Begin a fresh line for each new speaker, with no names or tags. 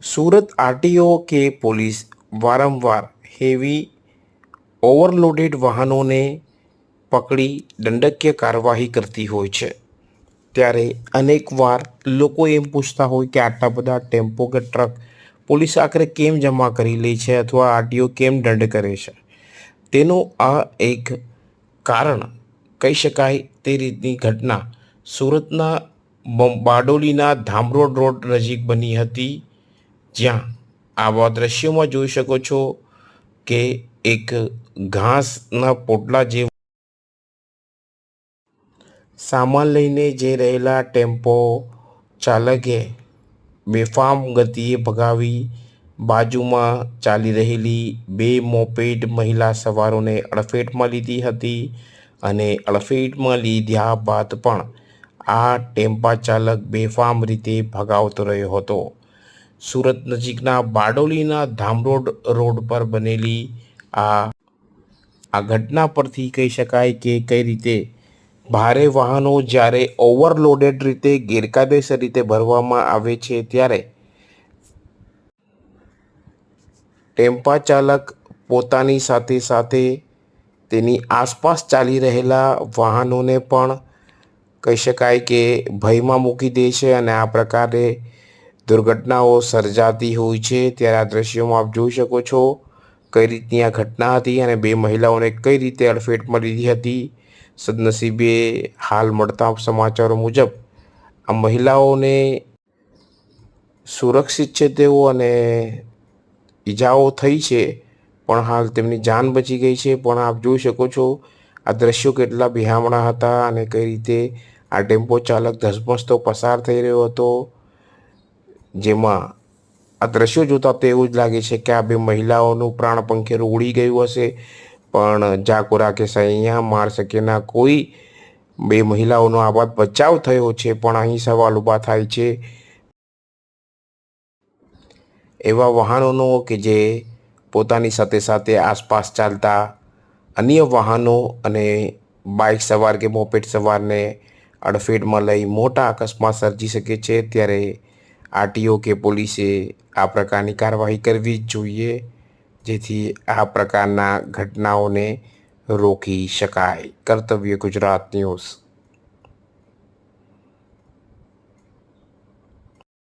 सूरत RTO के police વારંવાર heavy overloaded વાહનોને પકડી દંડકીય કાર્યવાહી કરતી હોય છે. ત્યારે અનેકવાર લોકો એમ પૂછતા હોય કે આટલા બધા ટેમ્પો કે ટ્રક પોલીસ આખરે કેમ જમા કરી લે છે અથવા આરટીઓ કેમ દંડ કરે છે. તેનું આ એક કારણ કહી શકાય. તે રીતની ઘટના સુરતના બારડોલીના ધામરોડ રોડ નજીક બની હતી, જ્યાં આવા દ્રશ્યોમાં જોઈ શકો છો કે એક ઘાસના પોટલા જે સામાન લઈને જઈ રહેલા ટેમ્પો ચાલકે બેફામ ગતિએ ભગાવી બાજુમાં ચાલી રહેલી બે મોપેડ મહિલા સવારોને અડફેટમાં લીધી હતી અને અડફેટમાં લીધા બાદ પણ આ ટેમ્પા ચાલક બેફામ રીતે ભગાવતો રહ્યો હતો. સુરત નજીકના બારડોલીના ધામરોડ રોડ પર બનેલી આ ઘટના પરથી કહી શકાય કે કઈ રીતે ભારે વાહનો જ્યારે ઓવરલોડેડ રીતે ગેરકાયદેસર રીતે ભરવામાં આવે છે, ત્યારે ટેમ્પા ચાલક પોતાની સાથે સાથે તેની આસપાસ ચાલી રહેલા વાહનોને પણ કહી શકાય કે ભયમાં મૂકી દે છે અને આ પ્રકારે દુર્ઘટનાઓ સર્જાતી હોય છે. ત્યારે આ દ્રશ્યોમાં આપ જોઈ શકો છો કઈ રીતની આ ઘટના હતી અને બે મહિલાઓને કઈ રીતે અડફેટમાં લીધી હતી. સદનસીબે હાલ મળતા સમાચારો મુજબ આ મહિલાઓને સુરક્ષિત છે તેઓ અને ઈજાઓ થઈ છે, પણ હાલ તેમની જાન બચી ગઈ છે. પણ આપ જોઈ શકો છો આ દ્રશ્યો કેટલા બિહામણા હતા અને કઈ રીતે આ ટેમ્પો ચાલક ધસમસતો પસાર થઈ રહ્યો હતો, જેમાં આ દ્રશ્યો જોતા તો એવું જ લાગે છે કે આ બે મહિલાઓનું પ્રાણ પંખેરું ઉડી ગયું હશે. પણ જાકો રાખે અહીંયા માર શકેના કોઈ બે મહિલાઓનો આબાદ બચાવ થયો છે. પણ અહીં સવાલ ઊભા થાય છે એવા વાહનોનો કે જે પોતાની સાથે સાથે આસપાસ ચાલતા અન્ય વાહનો અને બાઇક સવાર કે મોપેડ સવારને અડફેટમાં લઈ મોટા અકસ્માત સર્જી શકે છે. ત્યારે આરટીઓ કે પોલીસે આ પ્રકારની કાર્યવાહી કરવી જ જોઈએ, જેથી આ પ્રકારના ઘટનાઓને રોકી શકાય. કર્તવ્ય ગુજરાત ન્યૂઝ.